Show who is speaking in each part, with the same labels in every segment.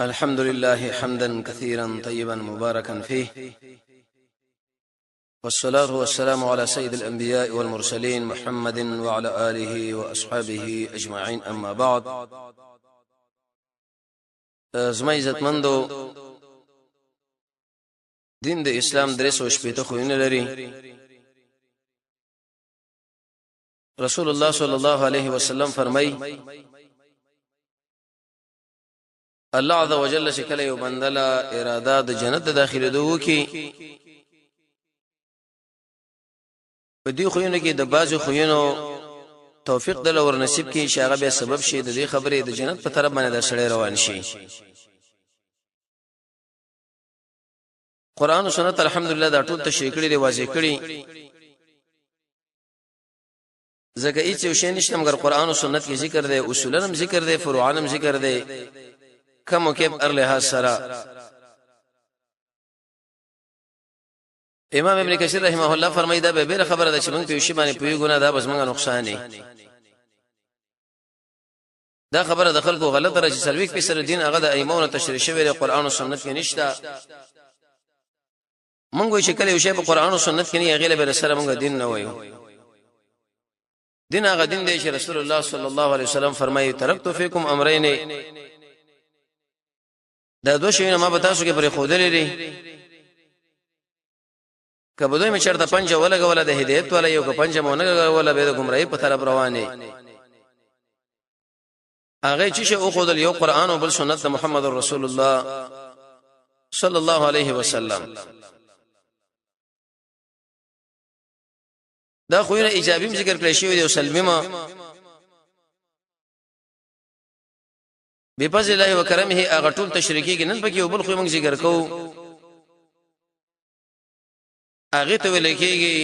Speaker 1: الحمد لله حمدا كثيرا طيبا مباركا فيه، والصلاة والسلام على سيد الأنبياء والمرسلين محمد وعلى آله وأصحابه أجمعين. أما بعد، زما عزتمندو، دین د اسلام درس او شپېته خوونه لري. رسول الله صلی الله علیه وسلم فرمای: الله عز وجل شکل یو بندلا اراده د جنت د داخله دوه کی په دې خوونه کې د بازو خوونو توفیق دل ور نصیب کی شاغه به سبب شي د دې خبرې د جنت په طرف باندې د سړی روان شي. قران او سنت الحمدلله دا ټول تشریح کړي دی، واضح کړي. زکه هیڅ یو شی نشته مګر قران او سنت کې ذکر دی، اصولن ذکر دی، فروعن ذکر دی. کوم کې ارله سره امام ابن کثیر رحمه الله فرمایي دا به بیر خبره ده چې موږ په شی باندې پوي ګونه دا بس موږ نقصان نه. دا خبره د خلکو غلطه راځي. سلويک په سر دین هغه د ایمانو تشریح شوی دی، قران او سنت کې نشته. مونږ چې کله یو شی په قران او سنت کې نه غیله به سره مونږ دین نه وایو. دین هغه دین دی چې رسول الله صلی الله علیه وسلم فرمایي: ترکت فیکم امرین، دا دوه شیونه ما به تاسو کې پرې خو دلې. کبه دوی می چرته پنځه ولګول د هدایت ولا یو ک پنځه مونږ ولا به د گمراهی په طرف روانه. هغه چې او خدل یو قران او بل سنت محمد رسول الله صلی الله علیه وسلم. دا خوونه ایجابي ذکر کړی شوی دی او سلبي ما بفضل الله وکرمه هغه ټول تشریکی کې نن پکې یو بل خو موږ ذکر کوو. هغه ته ویل کېږي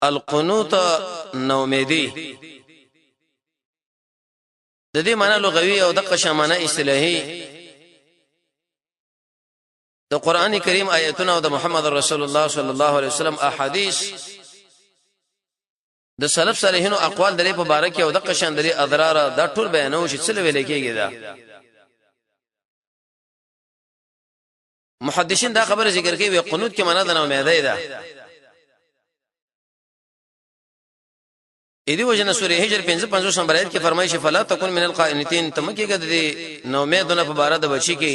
Speaker 1: القنوت نومیدی. د دې معنی لغوي او دغه شمانه اصطلاحي د قران کریم آیاتونه او د محمد رسول الله صلی الله علیه وسلم احادیث د سلف صالحینو اقوال درې په باره کې او د قشان درې اضرار دا ټول بیانو چې څه ویل کېږي. دا محدثین دا خبره ذکر کوي قنوت کې معنا د امیدای ده. اې دی وجنه سورې هجر 55 نمبر آیت کې فرمایي چې فلا تکون من القائنتين، تمکه د نو امیدونه په باره د بچی کې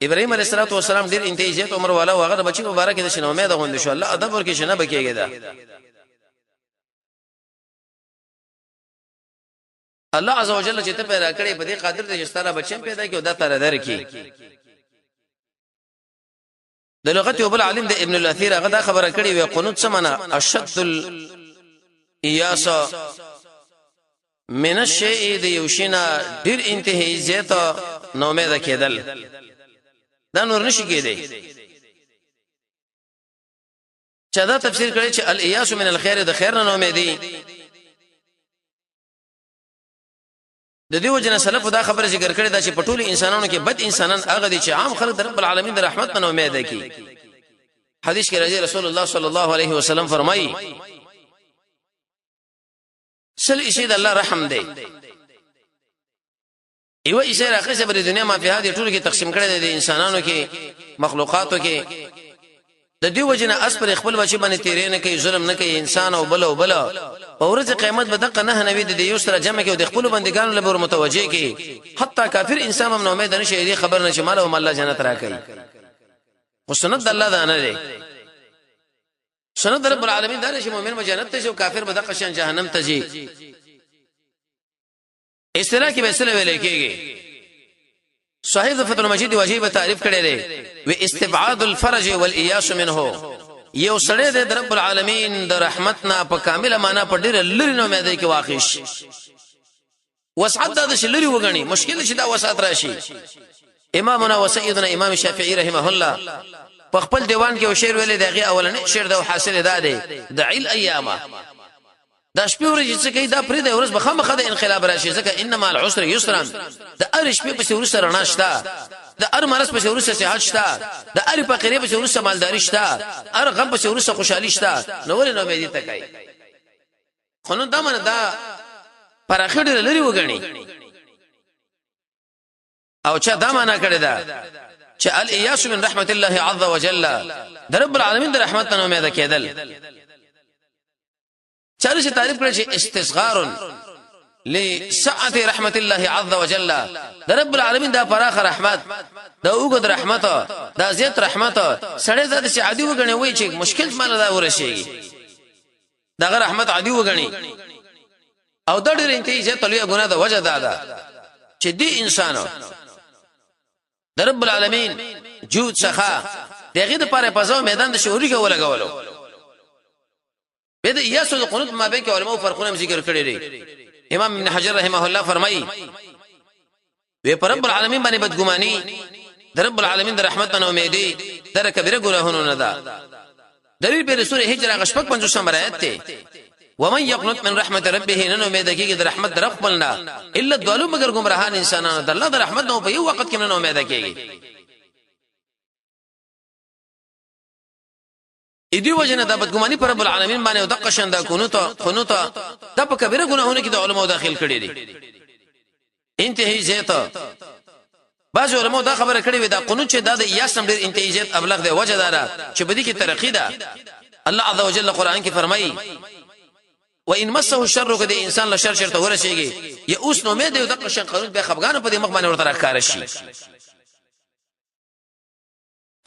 Speaker 1: ابراهيم عليه السلام ډیر انتهاجات عمر والا او هغه د بچی مبارک د شنو امید غوند شو. الله ادب ورکې شنه بکیږي. دا الله عز وجل چې ته پیدا کړې په دې قادر دی چې ستاره بچی پیدا کړي او دا تر درکې. د لغت یو بل عالم د ابن الاثیر هغه دا خبره کړې وي قنوت سمنا اشد الایاس من الشیء د یوشنا ډیر انتهاجات نو امید کېدل. دا نور نشي کېدی. چا دا تفسیر کړی چې الایاس من الخير د خیر نه امیدي. د دې وجنه سلف دا خبره ذکر کړی دا چې په ټولو انسانانو کې بد انسانان هغه دي چې عام خلک د رب العالمین د رحمت نه امید کوي. حدیث کې راځي رسول الله صلی الله علیه وسلم فرمایي: سل اشید الله رحم دی. ایو اشاره راخصه پر دنیا ما په هدي ټول کې تقسیم کړی د انسانانو کې مخلوقاتو کې. د دې وجنه اس پر خپل بچی باندې تیرې نه کوي، ظلم نه کوي انسان او بل او بل. په ورځ قیامت به دغه نه نوی د یو سره جمع کې او د خپل بندګانو لپاره متوجي کی. حتی کافر انسان هم نو امید نشي دې خبر نه چې مال او الله جنت راکړي. خو سنت الله دا نه دی. سنت رب العالمین دا چې مؤمن به جنت ته شي او کافر به دغه شان جهنم ته ځي. اصطلاح کې به سره ویل کېږي. صاحب فتح المجید واجب تعریف کړی دی و استبعاد الفرج والایاس منه. یو سړی د رب العالمین د رحمت نه په کامله معنا په ډیر لری نو مې دی کې واقع شي. وسعت د شلری وګڼي مشکل شي دا وسعت راشي. امامنا وسيدنا امام شافعي رحمه الله په خپل دیوان کې یو شعر ویل دی. هغه اولنې شعر د حاصل ده دی دعي الايام. دا شپې ورځې څه کوي دا پرې د ورځ بخمخه د انقلاب راشي. ځکه انما العسر يسرا. د ار شپې په ورځ سره ناشتا، د ار مرز په ورځ سره صحت شتا، د ار فقيره په ورځ سره مالداري شتا، ار غم په ورځ سره خوشحالي شتا. نو ولې نو مې دې تکای. خو نو دا من دا پر اخر لري وګڼي. او چا دا معنا کړی دا چې الایاس من رحمت الله عز وجل د رب العالمین د رحمت نه امید کېدل. چاره چې تعریف کړی چې استصغار لسعه رحمت الله عز وجل د رب العالمین دا فراخ رحمت دا وګد رحمت دا زیات رحمت سړی زاد چې عادي وګڼي وای چې مشکل مال دا ورشيږي دا رحمت عادي وګڼي او د ډېر انتهایی ته لوی ګناه د وجه ده چې دی انسانو د رب العالمین جود څخه دغه د پاره پزاو میدان د شعوري کې ولګولو. به د یاسو د قنوت ما بین کې علماء فرقونه ذکر کړی دي. امام ابن حجر رحمه الله فرمایي وی پر رب العالمین باندې بدګماني د رب العالمین د رحمت نه امیدي در کبیره ګناهونه نه ده. دلیل په سورې هجر هغه شپږ 50 نمبر آیت ته ومن يقنط من رحمت ربه نن امید کیږي د رحمت در خپلنا الا الضالو مگر گمراهان انسانانو د الله د رحمت نو په یو وخت کې نن امید کیږي. ایدی وجنه د بدګماني پر رب العالمین باندې او د قشنده قنوت د په کبیره ګناهونه کې د علماء داخل کړي دي. انتهایی زیاته بعض علماء دا خبره کړې وي دا قنوت چې د یاس نم ډېر انتهایی زیات ابلغ دی وجه دارا چې بدی کې ترقی ده. الله عز وجل قرآن کې فرمایي وان مسه الشر کده انسان له شر ته ورسیږي یا اوس نو امید یو د قشن قانون به خفغان په دې مخ باندې ورته راکار شي.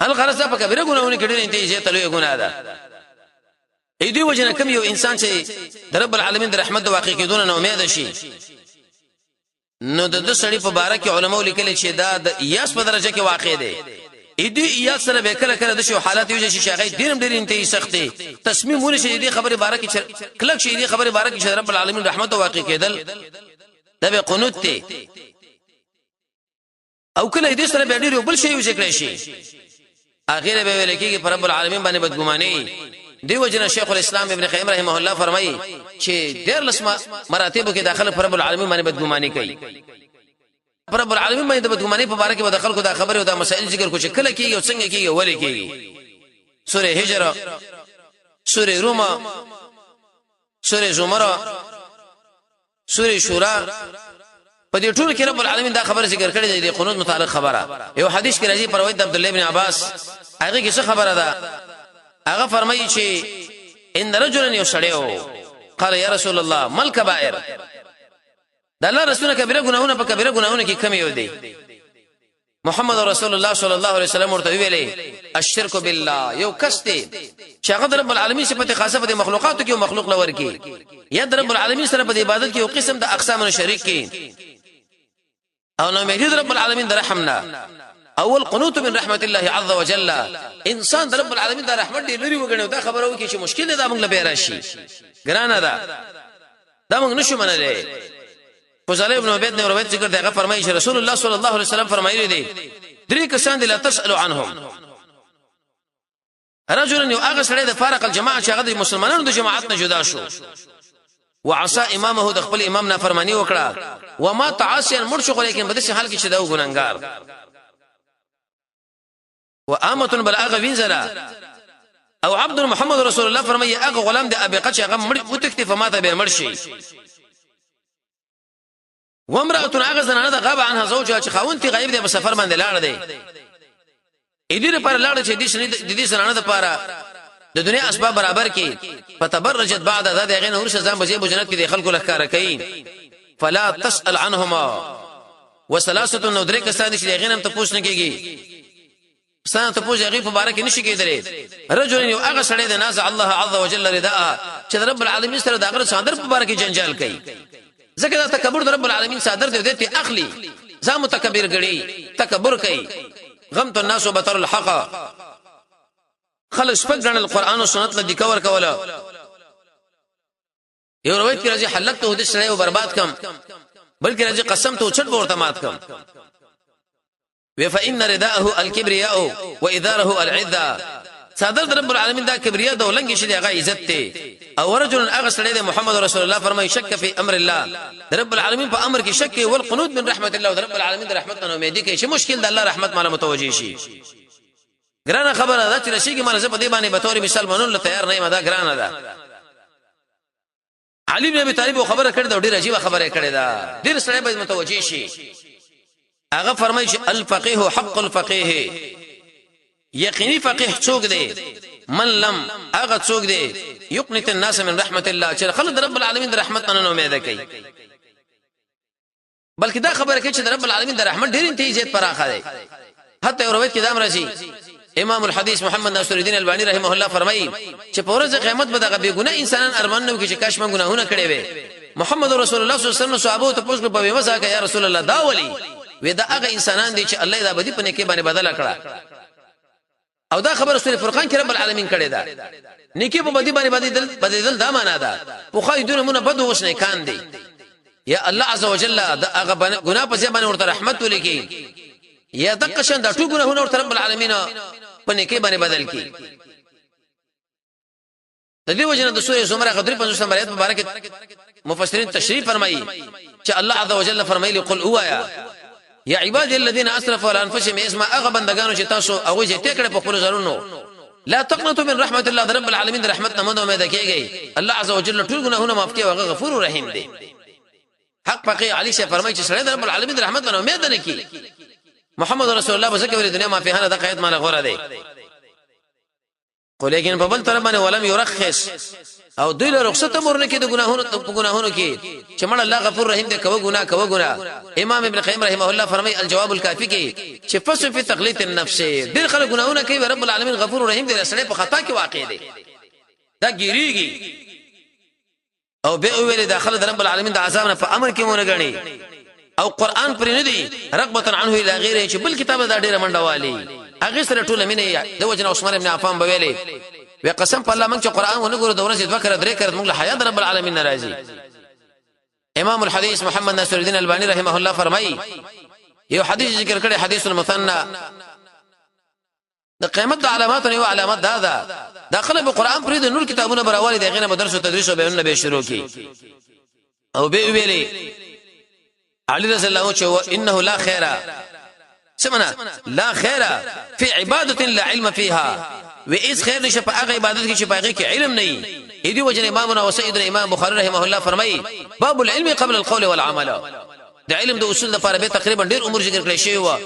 Speaker 1: هل غرض په کبیره ګناونه کې ډېر انتهایی ته لوی ګناه ده. ای دوی وجنه کوم یو انسان چې د رب العالمین د رحمت د واقع کېدون نه امید شي نو د سړي په باره کې علماء لیکلي چې دا د یاس په درجه کې واقع دی. ای دوی یاس سره به کله کله د شو حالات یو چې شاغي ډېر ډېر انتهایی سخت دي. تصمیمونه چې دې خبره باره کې کلک شي دې خبره باره کې چې رب العالمین رحمت د واقع کېدل دا به قنوت دی. او کله دې سره به ډېر بل شی وځکړي شي اخر به ویل کېږي پر رب العالمین باندې بدګماني. دی وجنه شیخ الاسلام ابن قیم رحمه الله فرمایي چې ډېر لسمه مراتب کې داخله پر رب العالمین باندې بدګماني کوي. پر رب العالمین باندې بدګماني په باره کې د خلکو دا خبره او دا مسائل ذکر کو چې کله کېږي او څنګه کېږي ولې کېږي. سوره هجر سوره روم سوره زمر سوره شورا په دې ټول کې رب العالمین دا خبره ذکر کړې ده د قنوت متعلق خبره. یو حدیث کې راځي پر روایت عبد الله ابن عباس هغه کې څه خبره ده هغه فرمایي چې ان رجلا یشړیو قال یا رسول الله مل کبائر د الله رسول کبیره ګناونه په کبیره ګناونه کې کم یو دي. محمد رسول الله صلی الله علیه وسلم ورته ویلي الشرک بالله یو کس دی چې هغه رب العالمین صفته خاصه په مخلوقاتو کې مخلوق لور کې یا رب العالمین سره په عبادت کې یو قسم د اقسام شریک کې او نو مجید رب العالمین در رحمنا اول قنوت من رحمت الله عز وجل انسان در رب العالمین در رحمت دی لري وګڼو دا خبره وکي چې مشکل ده موږ له بیره شي ګرانه ده دا موږ نشو منلې. فضل ابن عبید نے روایت ذکر دی فرمایي چې رسول الله صلی الله علیه وسلم فرمایلی دي درې کسان دي لا تسالوا عنهم رجل یو هغه سره د فارق الجماعه چې هغه د مسلمانانو د جماعت نه جدا شو وعصى امامه د خپل امام نه فرمانی وکړه وما تعاصيا مرشق لیکن بده حال کې چې دا ګناګار وامه بلغ وینزلا او عبد محمد رسول الله فرمایي هغه غلام د ابي قچ هغه متکتف ماته به مرشي وامراه هغه زنانه د غاب عنها زوجها چې خاونتي غایب دی په سفر باندې لاړ دی اېدیر پر لاړ چې د دې زنانه د پاره د دنیا اسباب برابر کی فتبرجت بعد ذات غین ورشه ځان بجې بجنت کې د خلکو لخر کوي فلا تسال عنهما وثلاثه ندرک کسان چې غینم ته پوښتنه کیږي سان ته پوښتنه غي په باره کې نشي کېدلې رجل یو هغه سړی د ناز الله عز وجل رضا چې رب العالمین سره د هغه صادر په باره کې جنجال کوي ځکه دا تکبر د رب العالمین صادر دی دته اخلي ځم متکبر غړي تکبر کوي غمت الناس وبطر الحق خلص فقرن القرآن و سنت لدی کور کولا یو روایت کی راځي حلقته هدي سره او برباد کم بلکې راځي قسم ته چټ ورته مات کم وفإن رداءه الكبرياء وإذاره العزة صادر رب العالمین دا کبریا دا ولنګ شي هغه عزت ته او رجل هغه سره محمد رسول الله فرمایي شک فی امر الله رب العالمین په امر کې شک او القنوت من رحمت الله رب العالمین رحمتنا امید کې شي مشکل د الله رحمت مال متوجي شي ګرانه خبره ده چې رشيږي مال زه په دې باندې به تور مثال منول له تیار نه یم دا ګرانه ده علي بن ابي طالب خبره کړې دا ډېر عجیب خبره کړې ده ډېر سره به متوجي شي هغه فرمایي چې الفقيه حق الفقيه یقیني فقيه څوک دی من لم هغه څوک دی يقنط الناس من رحمت الله چې خلک رب العالمین د رحمت نه امید کوي بلکې دا خبره کوي چې رب العالمین د رحمت ډېر انتهاء پراخه دی حتی روایت کې دام راځي امام الحديث محمد ناصر الدين الباني رحمه الله فرمایي چې په ورځ قیامت به دغه بے ګناه انسانان ارمان نو کې چې کاش ما ګناهونه کړي وي محمد رسول الله صلی الله علیه وسلم صحابه ته پوښتنه په وځه کې یا رسول الله دا ولي وې دا هغه انسانان دي چې الله دا بدی په نه کې باندې بدل کړه او دا خبر سورې فرقان کې رب العالمین کړي دا نیکی په بدی باندې بدل دا معنا ده خو خایدونه مونږ بده وسنه کان دي یا الله عز وجل دا هغه ګناه په ځای باندې ورته رحمت ولیکي یا دغه شان د ټول ګناهونو ورته رب العالمین په نیکی باندې بدل کی د دې وجنه د سورې زمر غدری 5 نمبر آیت مبارک مفسرین تشریح فرمایي چې الله عز وجل فرمایلی قل اوایا یا عبادی الذين اسرفوا على انفسهم اسما اغه بندگانو چې تاسو هغه چې ټیکړه په خپل زرونو لا تقنطوا من رحمت الله رب العالمین رحمت نه امید کیږي الله عز وجل ټول ګناهونه معاف کوي او غفور رحیم دی حق فقيه علي شه فرمایي چې سره رب العالمین رحمت نه امید نه کی محمد رسول الله بزکه ور دنیا ما فيها دا قید مال غوړه دی خو لیکن په بل طرف باندې ولم يرخص او دوی له رخصت امرونه کې د ګناهونو کې چې مړ الله غفور رحیم دی کوه ګناه امام ابن قیم رحمه الله فرمای الجواب الکافی کې چې فصل فی تقلیت النفس ډیر خلک ګناهونه کوي رب العالمین غفور رحیم دی سره په خطا کې واقع دی دا ګیریږي او به ویل داخله رب العالمین د عذاب نه په امر کې مونږ غني او قران پر نه دی رغبه عنه الى غیره چې بل کتاب دا ډیره منډوالي هغه سره ټول مینه د وجنه عثمان ابن عفان بویلې وی قسم په الله موږ چې قران ونګورو د ورځې دوه کړه درې کړه موږ له حیا رب العالمین ناراضي امام الحديث محمد ناصر الدين الباني رحمه الله فرمایي یو حدیث ذکر کړي حدیث المثنى د قیامت د علامات او علامات دا داخله په قران پر د نور کتابونه براوالي دغه نه مدرسو تدریس او بیان به شروع کی او به ویلي علي رضی الله عنه انه لا خير سمنا لا خير في عباده لا علم فيها واذ خير نشه په هغه عبادت کې چې په هغه کې علم نه وي دې وجه امامنا وسيد امام بخاري رحمه الله فرمایي باب العلم قبل القول والعمل د علم د اصول لپاره به تقریبا ډیر عمر ذکر کړی شی و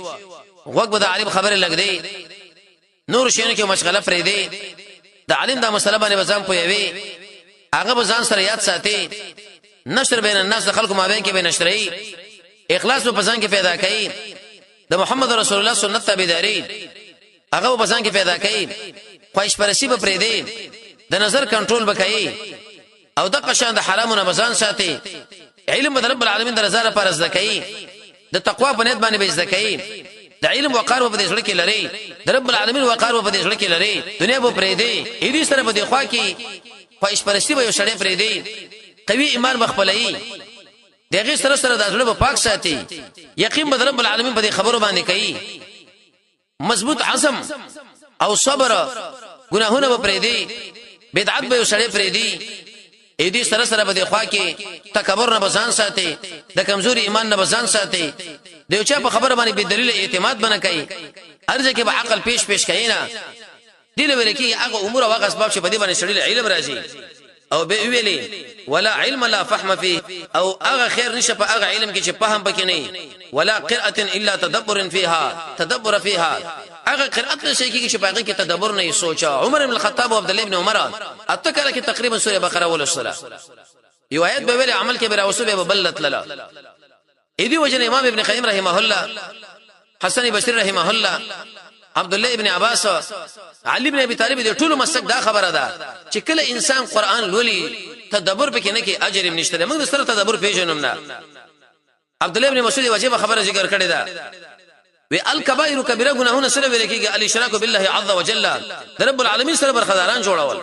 Speaker 1: وګ به د عالم خبره لګ دی نور شینه کې مشغله پرې دی د عالم د مسله باندې وزن پوي هغه بزان سره یاد ساتي نشر بین الناس خلق مابین کې به نشري اخلاص په ځان کې پیدا کړي د محمد رسول الله سنت تابعداري هغه په ځان کې پیدا کړي خواهش پرستی به پرې دی د نظر کنټرول وکړي او د قشان د حرامونو بزان ساتي علم د رب العالمین د رضا لپاره زکای د تقوا په نیت باندې به زکای د علم وقار په دې ځل کې لري د رب العالمین وقار په دې ځل کې لري دنیا به پرې دی دې سره په دې خوا کې خواهش پرستی به یو شړې پرې دی قوي ایمان بخپلای دغه سره سره د ځل په پاک ساتي یقین به رب العالمین په دې خبرو باندې کوي مضبوط عزم او صبر ګناهونه به پرې دی بدعت به یو شړې پرې دی دې سره سره په دې خوا کې تکبر نه بزان ساتي د کمزوري ایمان نه بزان ساتي د یو چا په خبره باندې به دلیل اعتماد بنه کوي ارزه کې به عقل پیش کینا دې لور کې هغه امور او اسباب چې په دې باندې شړل علم راځي او به ویلي ولا علم لا فهم فيه او هغه خیر نشه په هغه علم کې چې فهم پکې نه ولا قراءه الا تدبر فيها هغه قرات نشي کې چې په هغه کې تدبر نه سوچا عمر بن الخطاب او عبد الله بن عمر اتکل کې تقریبا سوره بقره ول الصلاه یو آیت به ویل عمل کې به راوسو به بلت للا اې دی وجه امام ابن قیم رحمه الله حسن بصری رحمه الله عبد الله ابن عباس علي ابن ابي طالب دې ټول مسک دا خبره ده چې کله انسان قران لولي تدبر پکې نه کې اجر نشته موږ سره تدبر پیژنم نه عبد الله ابن مسعود واجب خبره ذکر کړی ده وی الکبائر کبیره گناهونه سره ویل کېږي الاشراک بالله عز وجل رب العالمین سره برخداران جوړول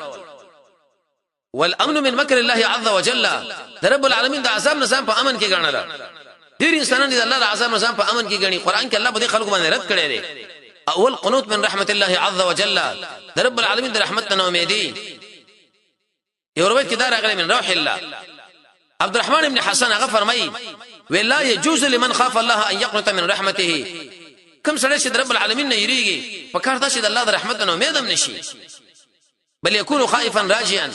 Speaker 1: والامن من مکر الله عز وجل رب العالمین د عذاب نظام په امن کې ګڼل ډیر انسانان دي الله د عذاب نظام په امن کې ګڼي قران کې الله به خلکو باندې رد کړی دی اول قنوت من رحمت الله عز وجل رب العالمین د رحمت نه امیدي یو روایت کې دا راغلی من روح الله عبد الرحمن ابن حسن هغه فرمایي ولا يجوز لمن خاف الله ان يقنط من رحمته کوم سره چې رب العالمین نه یریږي په کار دا چې د الله د رحمت نه امید هم نشي بل يكون خائفا راجيا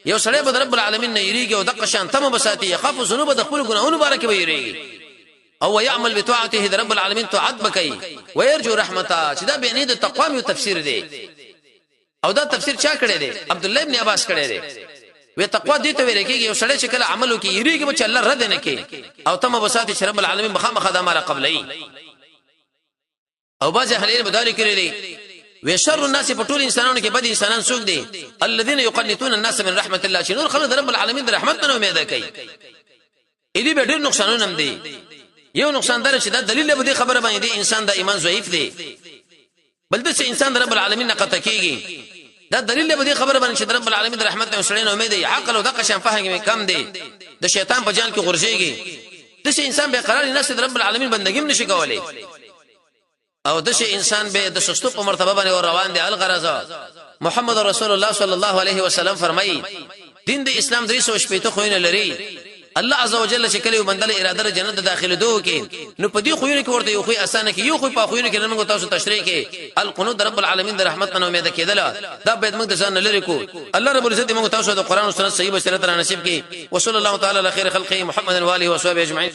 Speaker 1: یو سره به رب العالمین نه یریږي او د قشان تم بساتي يخاف ذنوب د خپل ګناهونو بارکه به یریږي او يعمل بطاعته رب العالمین طاعت بکئی ويرجو رحمتا چې دا به نه د تقوا یو تفسیر دی او دا تفسیر چا کړی دی عبد الله ابن عباس کړی دی وی تقوا دې ته ویل کېږي یو سړی چې کله عمل وکړي یریږي چې الله رد نه کوي او تم بساط رب العالمین مخامخ د امر قبلای او باز اهل علم بداري کړی دی و شر الناس په ټول انسانانو کې بد انسانان څوک دي الذين يقنطون الناس من رحمه الله چې نور خلک رب العالمین د رحمت نه امید کوي اې دې به ډېر نقصانونه هم دي یو نقصان در چې دا دلیل به دې خبره باندې انسان د ایمان ضعیف دی بل د انسان رب العالمین نه قطع کیږي دا دلیل به دې خبره باندې چې رب العالمین د رحمت نه سړی نه امید دی عقل او د قشن فهم کم دی د شیطان په جان کې غورځيږي د انسان به قرار نه سي رب العالمین بندګي نشي کولای او د انسان به د سستو په مرتبه باندې روان دي الغرض محمد رسول الله صلی الله علیه وسلم فرمایي دین د اسلام 360 خوینه لري الله عزوجل چې کله بندل اراده جنت داخله دوه کې نو په دې خوینه کې ورته یو خو اسانه کې یو خو په خوینه کې موږ تاسو تشریح کې القنوت رب العالمین د رحمت نه امید کېدل دا به موږ د ځان لري کو الله رب العزت موږ تاسو د قران او سنت صحیح بشرت را نصیب کړي وصلی الله تعالی علی خیر خلقه محمد و علیه و صحبه اجمعین